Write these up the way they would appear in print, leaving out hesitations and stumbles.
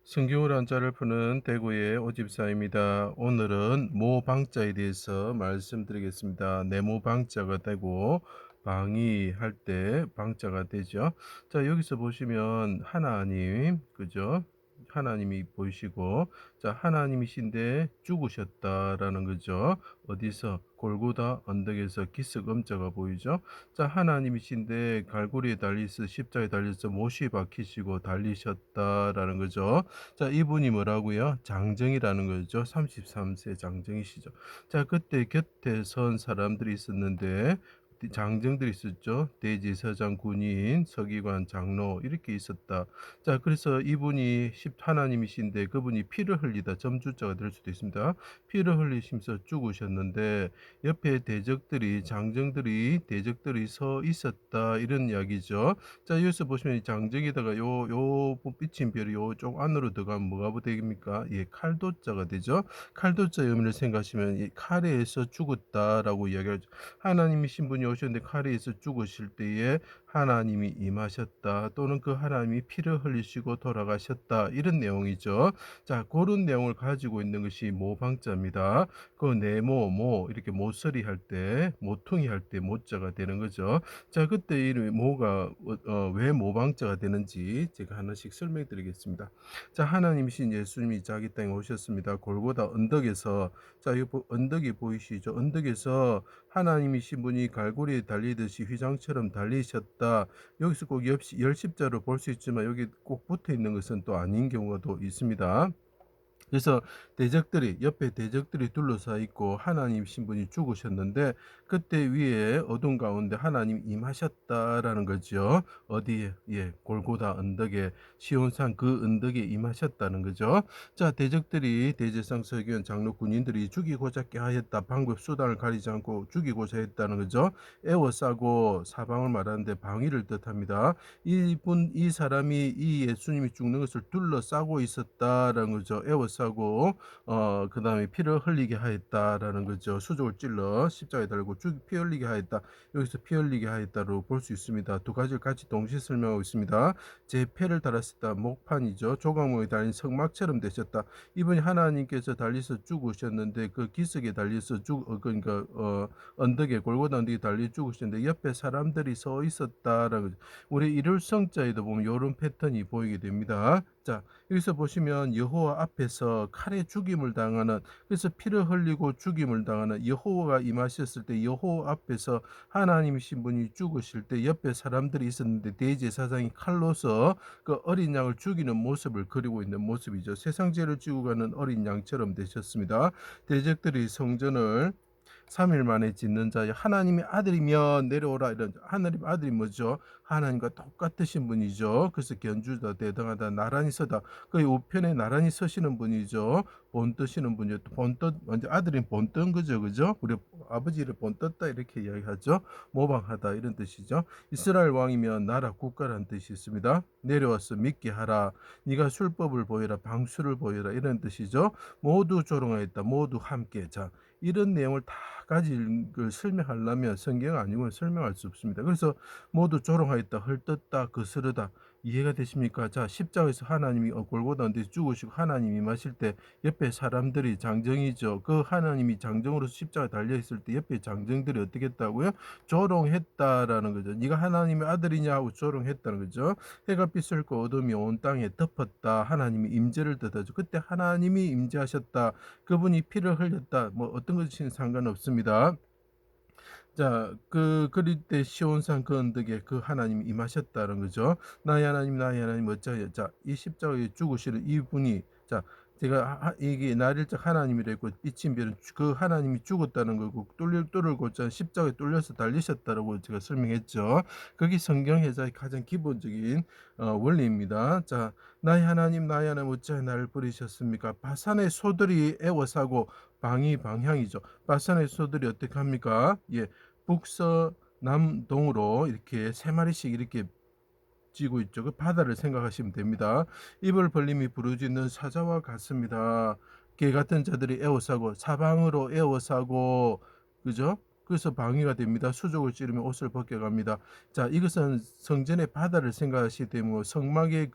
성경을 한자를 푸는 대구의 오집사입니다. 오늘은 모방자에 대해서 말씀드리겠습니다. 네모방자가 되고 방이 할 때 방자가 되죠. 자, 여기서 보시면 하나님, 그죠? 하나님이 보이시고, 자, 하나님이신데 죽으셨다라는 거죠. 어디서? 골고다 언덕에서 기슭 음자가 보이죠. 자, 하나님이신데 갈고리에 달리서 십자가에 달려서 못이 박히시고 달리셨다라는 거죠. 자, 이분이 뭐라고요? 장정이라는 거죠. 33세 장정이시죠. 자, 그때 곁에 선 사람들이 있었는데 장정들이 있었죠. 대제사장, 군인, 서기관, 장로 이렇게 있었다. 자, 그래서 이분이 하나님이신데 그분이 피를 흘리다 점주자가 될 수도 있습니다. 피를 흘리시면서 죽으셨는데 옆에 대적들이 서 있었다 이런 이야기죠. 자, 여기서 보시면 이 장정에다가 요 빛인 별이 요쪽 안으로 들어가면 뭐가 됩니까? 예, 칼도자가 되죠. 칼도자 의미를 생각하시면 이 칼에서 죽었다라고 이야기하죠. 하나님이 신분이 오셨는데 칼에서 죽으실 때에 하나님이 임하셨다 또는 그 하나님이 피를 흘리시고 돌아가셨다 이런 내용이죠. 자, 그런 내용을 가지고 있는 것이 모방자입니다. 그 네모 모 이렇게 모서리 할 때 모퉁이 할 때 모자가 되는 거죠. 자, 그때 이 모가 왜 모방자가 되는지 제가 하나씩 설명드리겠습니다. 자, 하나님이신 예수님이 자기 땅에 오셨습니다. 골고다 언덕에서, 자, 이 언덕이 보이시죠? 언덕에서 하나님이신 분이 갈고리에 달리듯이 휘장처럼 달리셨다. 여기서 꼭 열십자로 볼 수 있지만 여기 꼭 붙어 있는 것은 또 아닌 경우가 있습니다. 그래서 옆에 대적들이 둘러싸 있고 하나님 신분이 죽으셨는데 그때 위에 어둠 가운데 하나님 임하셨다라는 거죠. 어디에? 예, 골고다 언덕에 시온산 그 언덕에 임하셨다는 거죠. 자, 대제사장 서기관 장로 군인들이 죽이고자 하였다. 방법 수단을 가리지 않고 죽이고자 했다는 거죠. 애워싸고 사방을 말하는데 방위를 뜻합니다. 이 사람이 이 예수님이 죽는 것을 둘러싸고 있었다라는 거죠. 애워싸고 그다음에 피를 흘리게 하였다라는 거죠. 수족을 찔러 십자가에 달고 피 흘리게 하였다. 여기서 피 흘리게 하였다로 볼 수 있습니다. 두 가지를 같이 동시에 설명하고 있습니다. 제 패를 달았었다. 목판이죠. 조각목에 달린 성막처럼 되셨다. 이분이 하나님께서 달리서 죽으셨는데 그 기슭에 달려서 언덕에 골고다 언덕에 달려 죽으셨는데 옆에 사람들이 서 있었다라는 거죠. 우리 일월성자에도 보면 이런 패턴이 보이게 됩니다. 자, 여기서 보시면 여호와 앞에서 칼에 죽임을 당하는, 그래서 피를 흘리고 죽임을 당하는 여호와가 임하셨을 때 여호와 앞에서 하나님이신 분이 죽으실 때 옆에 사람들이 있었는데 대제사장이 칼로서 그 어린 양을 죽이는 모습을 그리고 있는 모습이죠. 세상 죄를 지고 가는 어린 양처럼 되셨습니다. 대적들이 성전을 3일 만에 짓는 자여 하나님의 아들이면 내려오라 이런 하나님 아들이 뭐죠? 하나님과 똑같으신 분이죠. 그래서 견주다 대등하다 나란히 서다 그 우편에 나란히 서시는 분이죠. 본떠시는 분이죠. 본떠 먼저 아들인 본뜬 거죠, 그죠? 우리 아버지를 본떴다 이렇게 이야기하죠. 모방하다 이런 뜻이죠. 이스라엘 왕이면 나라 국가라는 뜻이 있습니다. 내려와서 믿게 하라. 네가 술법을 보여라, 방수를 보여라 이런 뜻이죠. 모두 조롱하였다. 모두 함께. 자, 이런 내용을 다 가진 걸 설명하려면 성경 아니고는 설명할 수 없습니다. 그래서 모두 조롱하였다, 헐떴다, 거스르다. 이해가 되십니까? 자, 십자가에서 하나님이 골고다 언데 죽으시고 하나님이 마실 때 옆에 사람들이 장정이죠. 그 하나님이 장정으로 십자가 달려 있을 때 옆에 장정들이 어떻게 했다고요? 조롱했다라는 거죠. 네가 하나님의 아들이냐 하고 조롱했다는 거죠. 해가 빛을고 어둠이 온 땅에 덮었다. 하나님이 임재를 뜻하죠. 그때 하나님이 임재하셨다. 그분이 피를 흘렸다. 뭐 어떤 것이든 상관없습니다. 자, 그릴 때 시온산 그 언덕에 그 하나님이 임하셨다는 거죠. 나의 하나님, 나의 하나님 어찌하여. 자, 이 십자가에 죽으시는 이분이, 자, 제가 이게 날일적 하나님이라 했고 빛인 별은 그 하나님이 죽었다는 거고 뚫을고자 십자가에 뚫려서 달리셨다라고 제가 설명했죠. 그게 성경 해석의 가장 기본적인 원리입니다. 자, 나의 하나님, 나의 하나님 어찌하여 나를 버리셨습니까? 바산의 소들이 애워싸고 방향이죠. 바산의 소들이 어떻게 합니까? 예, 북서남동으로 이렇게 세 마리씩 이렇게 지고 있죠. 그 바다를 생각하시면 됩니다. 입을 벌림이 부르짖는 사자와 같습니다. 개 같은 자들이 에워싸고 사방으로 에워싸고 그죠? 그래서 방해가 됩니다. 수족을 찌르면 옷을 벗겨갑니다. 자, 이것은 성전의 바다를 생각하시기 때문에 성막에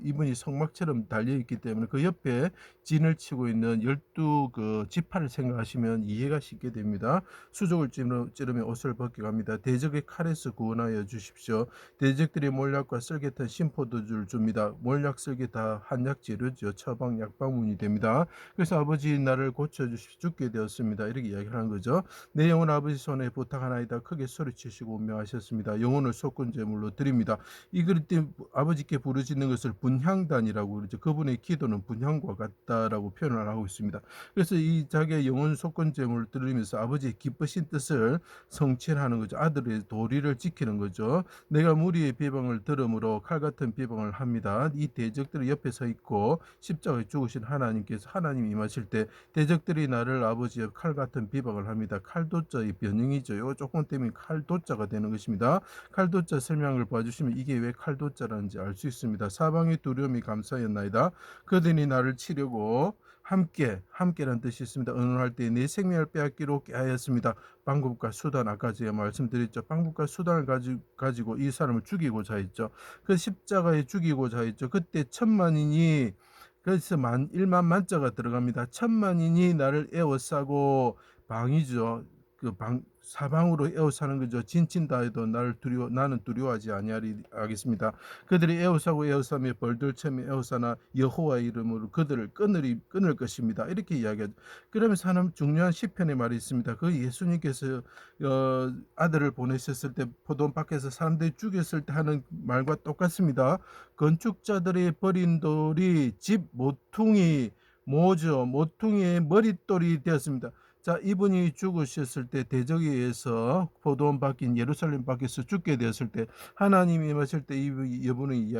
이분이 성막처럼 달려 있기 때문에 그 옆에 진을 치고 있는 12 지파를 생각하시면 이해가 쉽게 됩니다. 수족을 찌르면 옷을 벗겨갑니다. 대적의 칼에서 구원하여 주십시오. 대적들이 몰약과 쓸개탄 심포도주를 줍니다. 몰약 쓸개 다 한약 재료죠. 처방 약방문이 됩니다. 그래서 아버지 나를 고쳐주십시오. 죽게 되었습니다. 이렇게 이야기하는 거죠. 내 영혼 아버지 손에 부탁하나이다. 크게 소리치시고 운명하셨습니다. 영혼을 속건제물로 드립니다. 이 그릇 때 아버지께 부르짖는 것을 분향단이라고 그러죠. 그분의 기도는 분향과 같다라고 표현을 하고 있습니다. 그래서 이 자기의 영혼 속건제물을 드리면서 아버지의 기쁘신 뜻을 성취하는 거죠. 아들의 도리를 지키는 거죠. 내가 무리의 비방을 들음으로 칼같은 비방을 합니다. 이 대적들이 옆에 서 있고 십자가에 죽으신 하나님께서 하나님이 임하실 때 대적들이 나를 아버지의 칼같은 비방을 합니다. 칼도자의 변형이죠. 요 조금 때문에 칼도자가 되는 것입니다. 칼도자 설명을 봐주시면 이게 왜 칼도자라는지 알 수 있습니다. 사방의 두려움이 감사였나이다. 그들이 나를 치려고 함께란 뜻이 있습니다. 언어할 때 내 생명을 빼앗기로 깨하였습니다. 방법과 수단, 아까 제가 말씀드렸죠. 방법과 수단을 가지고 이 사람을 죽이고자 했죠. 그 십자가에 죽이고자 했죠. 그때 천만인이 그래서 1만 만자가 들어갑니다. 천만인이 나를 에워싸고 방이죠. 사방으로 에워싸는 거죠. 진친다 해도 나는 두려워하지 아니하겠습니다. 그들이 에워싸며 벌들처럼 에워싸나 여호와의 이름으로 그들을 끊을 것입니다. 이렇게 이야기하죠. 그러면서 하나 중요한 시편의 말이 있습니다. 그 예수님께서 아들을 보내셨을 때 포도원 밖에서 사람들이 죽였을 때 하는 말과 똑같습니다. 건축자들이 버린 돌이 집 모퉁이의 머릿돌이 되었습니다. 자, 이분이 죽으셨을 때 대적에 의해서 포도원 밖인 예루살렘 밖에서 죽게 되었을 때 하나님이 임하실 때 이분이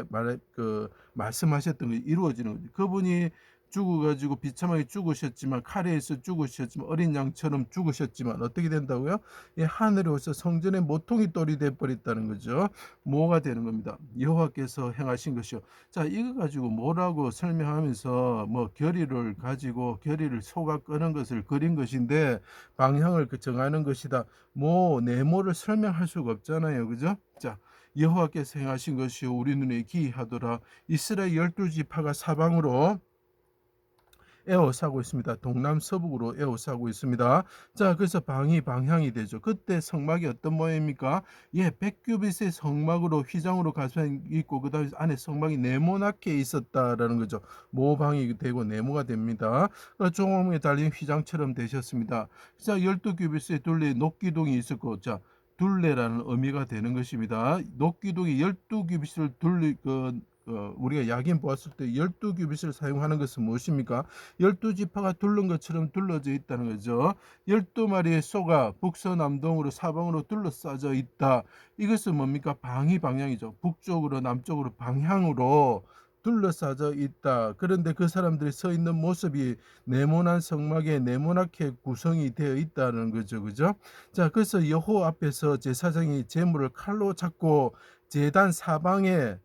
말씀하셨던 게 이루어지는 거죠. 그분이 죽어가지고 비참하게 죽으셨지만 칼에 의해서 죽으셨지만 어린 양처럼 죽으셨지만 어떻게 된다고요? 이 하늘에 오서 성전의 모퉁이 돌이 되어버렸다는 거죠. 뭐가 되는 겁니다. 여호와께서 행하신 것이요. 자, 이거 가지고 뭐라고 설명하면서 결의를 속아 끄는 것을 그린 것인데 방향을 정하는 것이다. 네모를 설명할 수가 없잖아요. 그죠? 자, 여호와께서 행하신 것이요 우리 눈에 기이하더라. 이스라엘 12지파가 사방으로 에워싸고 있습니다. 동남서북으로 에워싸고 있습니다. 자, 그래서 방향이 되죠. 그때 성막이 어떤 모양입니까? 예, 백규빗의 성막으로 휘장으로 가슴 있고 그다음에 안에 성막이 네모나게 있었다라는 거죠. 모방이 되고 네모가 됩니다. 종홈에 달린 휘장처럼 되셨습니다. 자, 12규빗의 둘레 녹기둥이 있었고, 자, 둘레라는 의미가 되는 것입니다. 녹기둥이 12규빗을 우리가 야긴 보았을 때 12규빗을 사용하는 것은 무엇입니까? 12지파가 둘른 것처럼 둘러져 있다는 거죠. 12마리의 소가 북서남동으로 사방으로 둘러싸져 있다. 이것은 뭡니까? 방향이죠. 북쪽으로 남쪽으로 방향으로 둘러싸져 있다. 그런데 그 사람들이 서 있는 모습이 네모난 성막에 네모나게 구성이 되어 있다는 거죠. 그죠? 자, 그래서 여호와 앞에서 제사장이 제물을 칼로 잡고 제단 사방에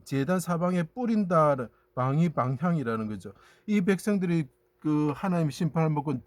재단 사방에 뿌린다. 방향이라는 거죠. 이 백성들이 하나님 심판을 먹고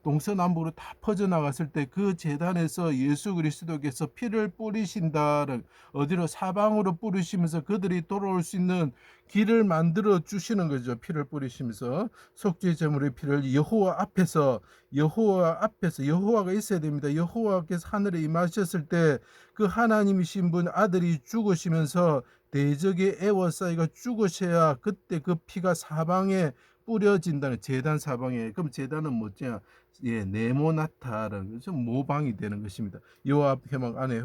동서남북으로 다 퍼져나갔을 때 그 재단에서 예수 그리스도께서 피를 뿌리신다는 어디로 사방으로 뿌리시면서 그들이 돌아올 수 있는 길을 만들어 주시는 거죠. 피를 뿌리시면서 속죄 제물의 피를 여호와 앞에서 여호와가 있어야 됩니다. 여호와께서 하늘에 임하셨을 때 그 하나님이신 분 아들이 죽으시면서 대적의 에워싸이가 죽으셔야 그때 그 피가 사방에 뿌려진다는 제단 사방에. 그럼 제단은 뭐냐? 예, 네모나타라는 거죠. 모방이 되는 것입니다. 요압 회막 안에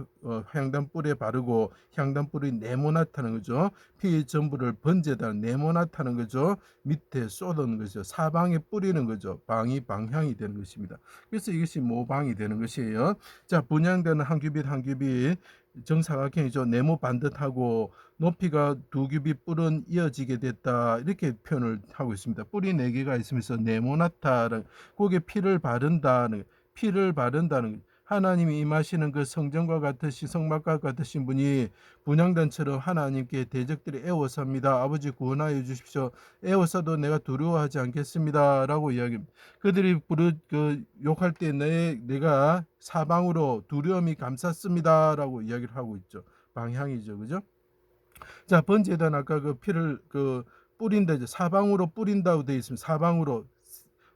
향단 뿔에 바르고 향단 뿔이 네모나타는 거죠. 피 전부를 번제다 네모나타는 거죠. 밑에 쏟는 거죠. 사방에 뿌리는 거죠. 방향이 되는 것입니다. 그래서 이것이 모방이 되는 것이에요. 자, 분양되는 한 규빗 한 규빗 정사각형이죠. 네모 반듯하고 높이가 2규빗 뿔은 이어지게 됐다. 이렇게 표현을 하고 있습니다. 뿔이 4개가 있으면서 네모나타는 거기에 피를 바른다는 하나님이 임하시는 그 성전과 같으신 성막과 같으신 분이 분향단처럼 하나님께 대적들이 애워쌉니다. 아버지 구원하여 주십시오. 애워싸도 내가 두려워하지 않겠습니다라고 이야기합니다. 그들이 욕할 때 내가 사방으로 두려움이 감쌌습니다라고 이야기를 하고 있죠. 방향이죠, 그죠? 자, 번제단 아까 그 피를 뿌린다, 이제 사방으로 뿌린다고 되어 있습니다. 사방으로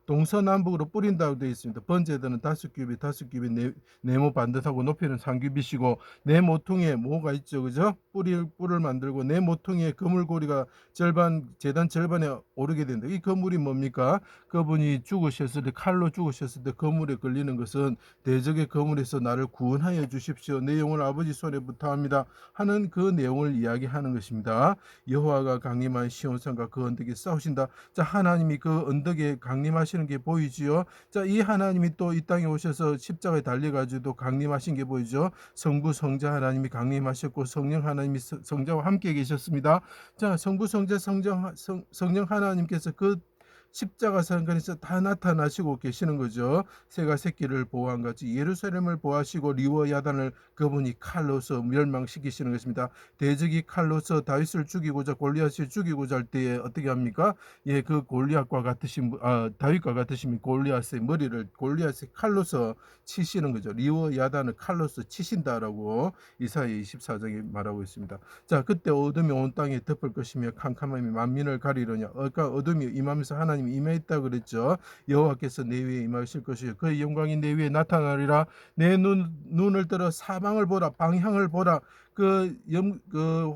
동서남북으로 뿌린다고 되어 있습니다. 번제단은 5규빗, 5규빗 네모 반듯하고 높이는 3규빗이고 네 모퉁이에 모가 있죠, 그죠? 뿔을 만들고 네 모퉁이에 그물고리가 재단 절반에 오르게 된다. 이 그물이 뭡니까? 그분이 죽으셨을 때, 칼로 죽으셨을 때 그물에 걸리는 것은 대적의 그물에서 나를 구원하여 주십시오. 내 영을 아버지 손에 부탁합니다 하는 그 내용을 이야기하는 것입니다. 여호와가 강림한 시온산과 그 언덕에 싸우신다. 자, 하나님이 그 언덕에 강림하시는 게 보이지요. 자, 이 하나님이 또 이 땅에 오셔서 십자가에 달려가지고 강림하신 게 보이죠. 성부 성자 하나님이 강림하셨고 성령 하나님이 성자와 함께 계셨습니다. 자, 성부 성자 성령 하나님께서 그 십자가 상간에서 다 나타나시고 계시는 거죠. 새가 새끼를 보호한 같이 예루살렘을 보호하시고 리워 야단을 그분이 칼로서 멸망시키시는 것입니다. 대적이 칼로서 다윗을 죽이고자 골리앗을 죽이고자 할 때에 어떻게 합니까? 예, 그 골리앗과 같으신 다윗과 같으신 골리앗의 머리를 골리앗의 칼로서 치시는 거죠. 리워 야단을 칼로서 치신다라고 이사야 24장에 말하고 있습니다. 자, 그때 어둠이 온 땅에 덮을 것이며 캄캄함이 만민을 가리려냐. 그러니까 어둠이 임하면서 하나님이 임했다 그랬죠. 여호와께서 내 위에 임하실 것이요 그의 영광이 내 위에 나타나리라. 내 눈을 들어 사방을 보라, 방향을 보라. 그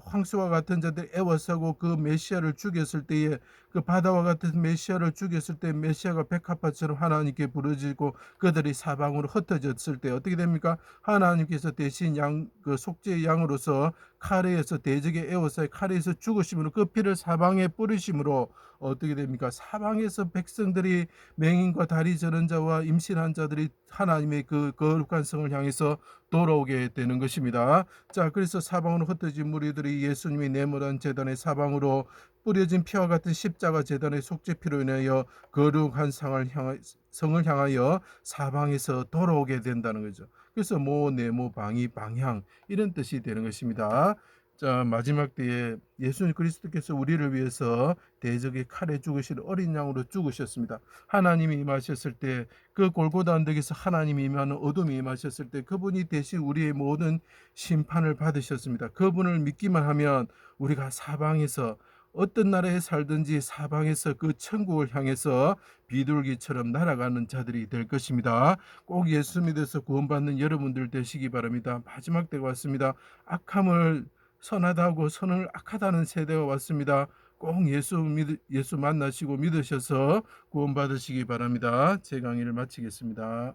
황수와 같은 자들 애워싸고 그 메시아를 죽였을 때에 그 바다와 같은 메시아를 죽였을 때 메시아가 백합화처럼 하나님께 부르짖고 그들이 사방으로 흩어졌을 때 어떻게 됩니까? 하나님께서 대신 그 속죄의 양으로서 칼에서 대적의 에워싸에 칼에서 죽으심으로 그 피를 사방에 뿌리심으로 어떻게 됩니까? 사방에서 백성들이 맹인과 다리 저는 자와 임신한 자들이 하나님의 그 거룩한 성을 향해서 돌아오게 되는 것입니다. 자, 그래서 사방으로 흩어진 무리들이 예수님이 내몰한 제단의 사방으로 뿌려진 피와 같은 십자가 제단의 속죄피로 인하여 거룩한 성을 향하여 사방에서 돌아오게 된다는 거죠. 그래서 네모 방위 방향 이런 뜻이 되는 것입니다. 자, 마지막 때에 예수 그리스도께서 우리를 위해서 대적의 칼에 죽으실 어린 양으로 죽으셨습니다. 하나님이 임하셨을 때 그 골고다 언덕에서 하나님이 임하는 어둠이 임하셨을 때 그분이 대신 우리의 모든 심판을 받으셨습니다. 그분을 믿기만 하면 우리가 사방에서 어떤 나라에 살든지 사방에서 그 천국을 향해서 비둘기처럼 날아가는 자들이 될 것입니다. 꼭 예수 믿어서 구원받는 여러분들 되시기 바랍니다. 마지막 때가 왔습니다. 악함을 선하다고 선을 악하다는 세대가 왔습니다. 꼭 예수 만나시고 믿으셔서 구원받으시기 바랍니다. 제 강의를 마치겠습니다.